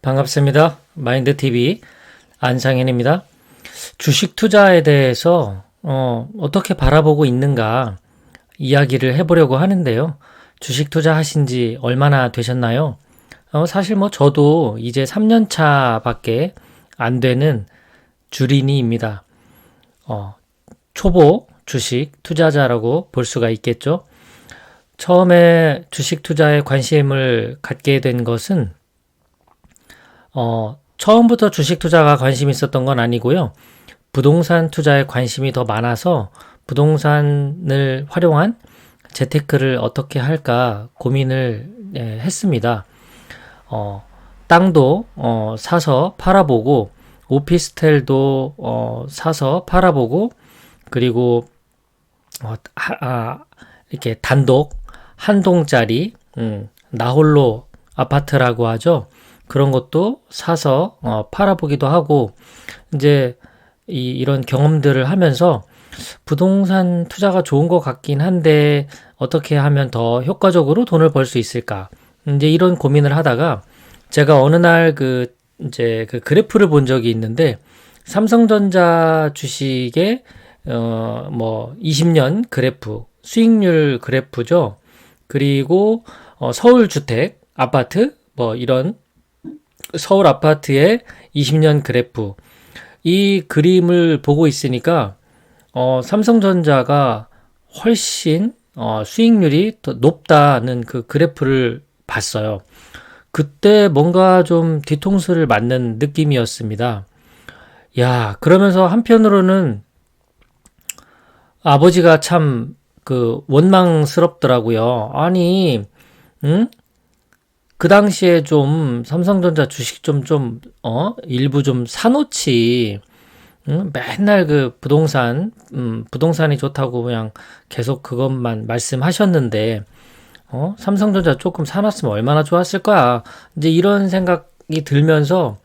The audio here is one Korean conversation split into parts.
반갑습니다. 마인드TV 안상현입니다. 주식 투자에 대해서 어떻게 바라보고 있는가 이야기를 해보려고 하는데요. 주식 투자 하신 지 얼마나 되셨나요? 사실 저도 이제 3년 차밖에 안 되는 주린이입니다. 초보 주식 투자자라고 볼 수가 있겠죠. 처음에 주식 투자에 관심을 갖게 된 것은 처음부터 주식 투자가 관심이 있었던 건 아니고요. 부동산 투자에 관심이 더 많아서 부동산을 활용한 재테크를 어떻게 할까 고민을 했습니다. 땅도 사서 팔아보고 오피스텔도 사서 팔아보고 그리고 이렇게 단독 한 동짜리 나홀로 아파트라고 하죠. 그런 것도 사서 팔아보기도 하고 이제 이런 경험들을 하면서 부동산 투자가 좋은 것 같긴 한데 어떻게 하면 더 효과적으로 돈을 벌 수 있을까? 이제 이런 고민을 하다가 제가 어느 날 이제 그 그래프를 본 적이 있는데 삼성전자 주식의 20년 그래프, 수익률 그래프죠. 그리고 서울 주택, 아파트 이런 서울 아파트의 20년 그래프 이 그림을 보고 있으니까 삼성전자가 훨씬 수익률이 더 높다는 그 그래프를 봤어요. 그때 뭔가 좀 뒤통수를 맞는 느낌이었습니다. 야, 그러면서 한편으로는 아버지가 참 원망스럽더라고요. 아니, 응? 그 당시에 좀 삼성전자 주식 일부 좀 사놓지. 응? 맨날 부동산이 좋다고 그냥 계속 그것만 말씀하셨는데, 삼성전자 조금 사놨으면 얼마나 좋았을 거야. 이제 이런 생각이 들면서,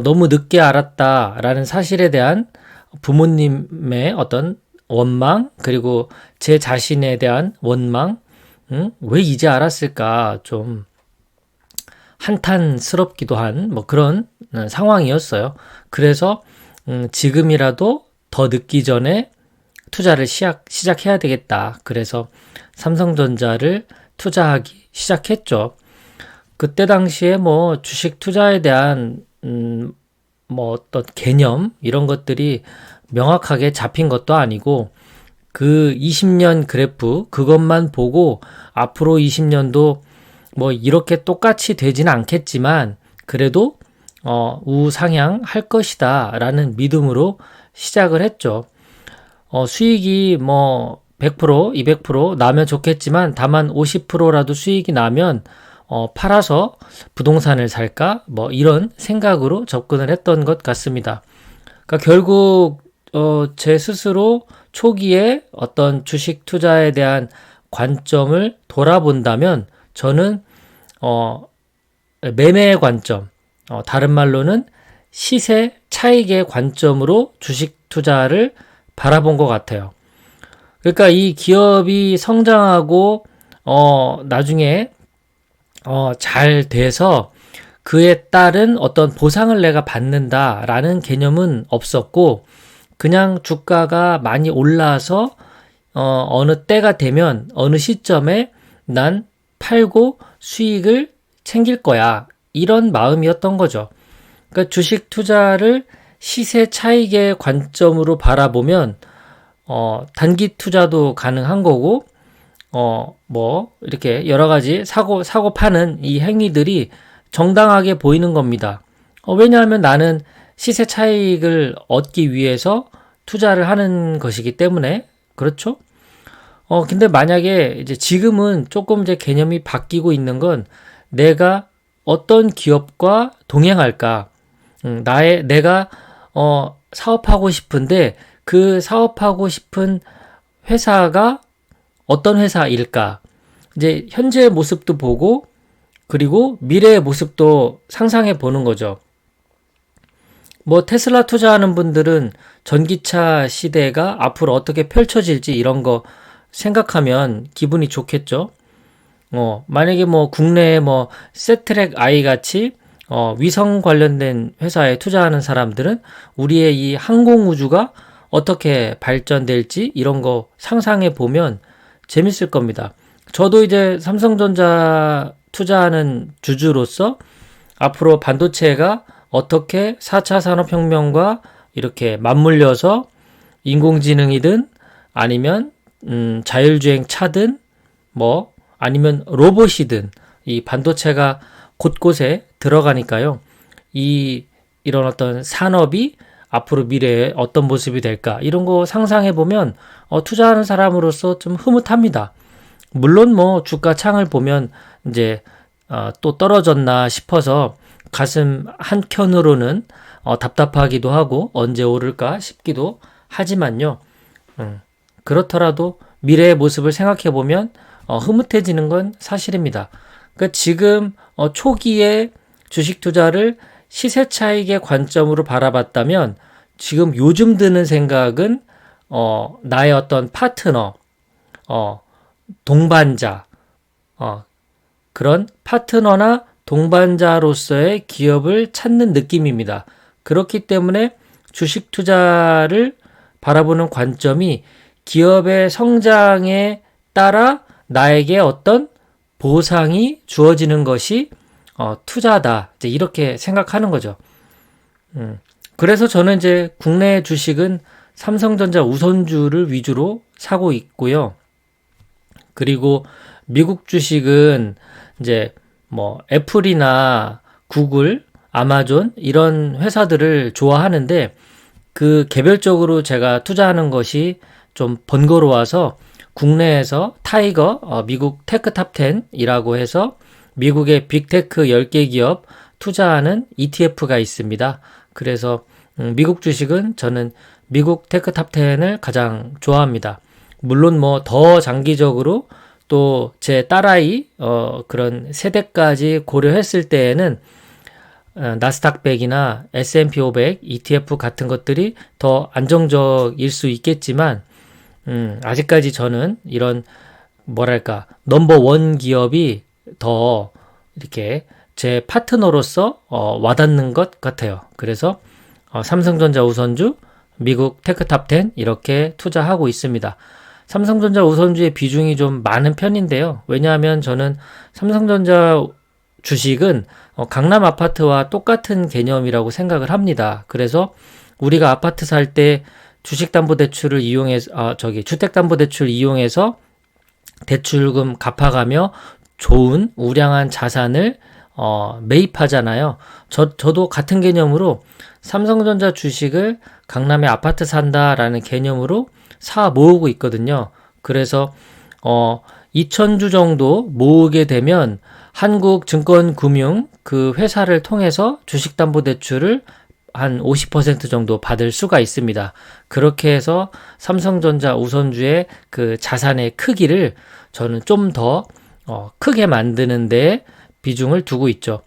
너무 늦게 알았다라는 사실에 대한 부모님의 어떤 원망, 그리고 제 자신에 대한 원망, 왜 이제 알았을까, 좀, 한탄스럽기도 한 그런 상황이었어요. 그래서 지금이라도 더 늦기 전에 투자를 시작해야 되겠다. 그래서 삼성전자를 투자하기 시작했죠. 그때 당시에 주식 투자에 대한 어떤 개념 이런 것들이 명확하게 잡힌 것도 아니고 그 20년 그래프 그것만 보고 앞으로 20년도 이렇게 똑같이 되지는 않겠지만 그래도 우상향 할 것이다 라는 믿음으로 시작을 했죠. 수익이 100%, 200% 나면 좋겠지만 다만 50%라도 수익이 나면 팔아서 부동산을 살까? 이런 생각으로 접근을 했던 것 같습니다. 그러니까 결국 제 스스로 초기에 어떤 주식 투자에 대한 관점을 돌아본다면 저는 매매의 관점, 다른 말로는 시세 차익의 관점으로 주식 투자를 바라본 것 같아요. 그러니까 이 기업이 성장하고 나중에 잘 돼서 그에 따른 어떤 보상을 내가 받는다라는 개념은 없었고 그냥 주가가 많이 올라서 어느 때가 되면 어느 시점에 난 팔고 수익을 챙길 거야. 이런 마음이었던 거죠. 그러니까 주식 투자를 시세 차익의 관점으로 바라보면 단기 투자도 가능한 거고 이렇게 여러 가지 사고 파는 이 행위들이 정당하게 보이는 겁니다. 왜냐하면 나는 시세 차익을 얻기 위해서 투자를 하는 것이기 때문에 그렇죠? 근데 만약에 이제 지금은 조금 이제 개념이 바뀌고 있는 건 내가 어떤 기업과 동행할까? 내가 사업하고 싶은데 그 사업하고 싶은 회사가 어떤 회사일까? 이제 현재의 모습도 보고 그리고 미래의 모습도 상상해 보는 거죠. 테슬라 투자하는 분들은 전기차 시대가 앞으로 어떻게 펼쳐질지 이런 거 생각하면 기분이 좋겠죠. 만약에 국내에 세트랙 I 같이 위성 관련된 회사에 투자하는 사람들은 우리의 이 항공우주가 어떻게 발전될지 이런 거 상상해 보면 재밌을 겁니다. 저도 이제 삼성전자 투자하는 주주로서 앞으로 반도체가 어떻게 4차 산업혁명과 이렇게 맞물려서 인공지능이든 아니면 자율주행 차든 뭐 아니면 로봇이든 이 반도체가 곳곳에 들어가니까요. 이런 어떤 산업이 앞으로 미래에 어떤 모습이 될까 이런 거 상상해 보면 투자하는 사람으로서 좀 흐뭇합니다. 물론 뭐 주가 창을 보면 이제 또 떨어졌나 싶어서 가슴 한켠으로는 답답하기도 하고 언제 오를까 싶기도 하지만요. 그렇더라도 미래의 모습을 생각해 보면 흐뭇해지는 건 사실입니다. 그러니까 지금 초기에 주식 투자를 시세 차익의 관점으로 바라봤다면 지금 요즘 드는 생각은 나의 어떤 파트너, 동반자, 그런 파트너나 동반자로서의 기업을 찾는 느낌입니다. 그렇기 때문에 주식 투자를 바라보는 관점이 기업의 성장에 따라 나에게 어떤 보상이 주어지는 것이 투자다. 이제 이렇게 생각하는 거죠. 그래서 저는 이제 국내 주식은 삼성전자 우선주를 위주로 사고 있고요. 그리고 미국 주식은 이제 뭐 애플이나 구글, 아마존 이런 회사들을 좋아하는데 그 개별적으로 제가 투자하는 것이 좀 번거로워서 국내에서 타이거 미국 테크탑 10이라고 해서 미국의 빅테크 10개 기업 투자하는 ETF가 있습니다. 그래서 미국 주식은 저는 미국 테크탑 10을 가장 좋아합니다. 물론 뭐 더 장기적으로 또 제 딸아이 그런 세대까지 고려했을 때에는 나스닥 100이나 S&P 500 ETF 같은 것들이 더 안정적일 수 있겠지만 아직까지 저는 이런 뭐랄까 넘버원 기업이 더 이렇게 제 파트너로서 와닿는 것 같아요. 그래서 삼성전자 우선주, 미국 테크탑 10 이렇게 투자하고 있습니다. 삼성전자 우선주의 비중이 좀 많은 편인데요. 왜냐하면 저는 삼성전자 주식은 강남 아파트와 똑같은 개념이라고 생각을 합니다. 그래서 우리가 아파트 살 때 주식담보대출을 이용해서 주택담보대출 이용해서 대출금 갚아가며 좋은 우량한 자산을 매입하잖아요. 저도 같은 개념으로 삼성전자 주식을 강남에 아파트 산다라는 개념으로 사 모으고 있거든요. 그래서 2,000주 정도 모으게 되면 한국증권금융 그 회사를 통해서 주식담보대출을 한 50% 정도 받을 수가 있습니다. 그렇게 해서 삼성전자 우선주의 그 자산의 크기를 저는 좀 더 크게 만드는 데 비중을 두고 있죠.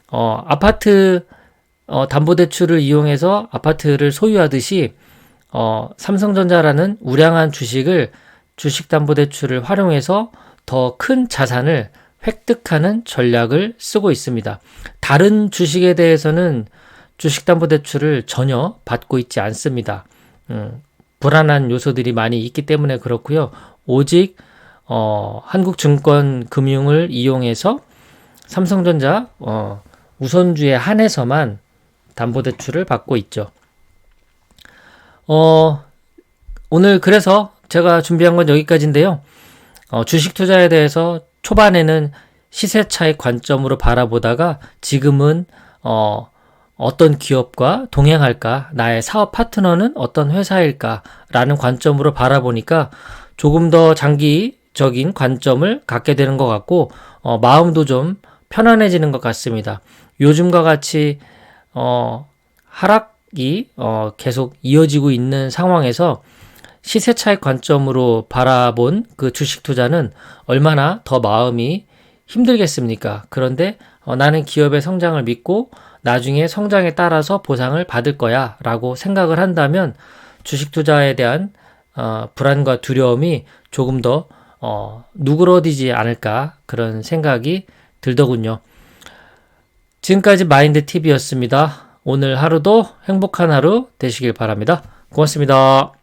아파트 담보대출을 이용해서 아파트를 소유하듯이 삼성전자라는 우량한 주식을 주식담보대출을 활용해서 더 큰 자산을 획득하는 전략을 쓰고 있습니다. 다른 주식에 대해서는 주식담보대출을 전혀 받고 있지 않습니다. 불안한 요소들이 많이 있기 때문에 그렇고요. 오직 한국증권금융을 이용해서 삼성전자 우선주에 한해서만 담보대출을 받고 있죠. 오늘 그래서 제가 준비한 건 여기까지인데요. 주식 투자에 대해서 초반에는 시세 차익 관점으로 바라보다가 지금은 어떤 기업과 동행할까, 나의 사업 파트너는 어떤 회사일까 라는 관점으로 바라보니까 조금 더 장기적인 관점을 갖게 되는 것 같고 마음도 좀 편안해지는 것 같습니다. 요즘과 같이 하락이 계속 이어지고 있는 상황에서 시세 차익 관점으로 바라본 그 주식 투자는 얼마나 더 마음이 힘들겠습니까? 그런데 나는 기업의 성장을 믿고 나중에 성장에 따라서 보상을 받을 거야 라고 생각을 한다면 주식 투자에 대한 불안과 두려움이 조금 더 누그러지지 않을까 그런 생각이 들더군요. 지금까지 마인드 팁이었습니다. 오늘 하루도 행복한 하루 되시길 바랍니다. 고맙습니다.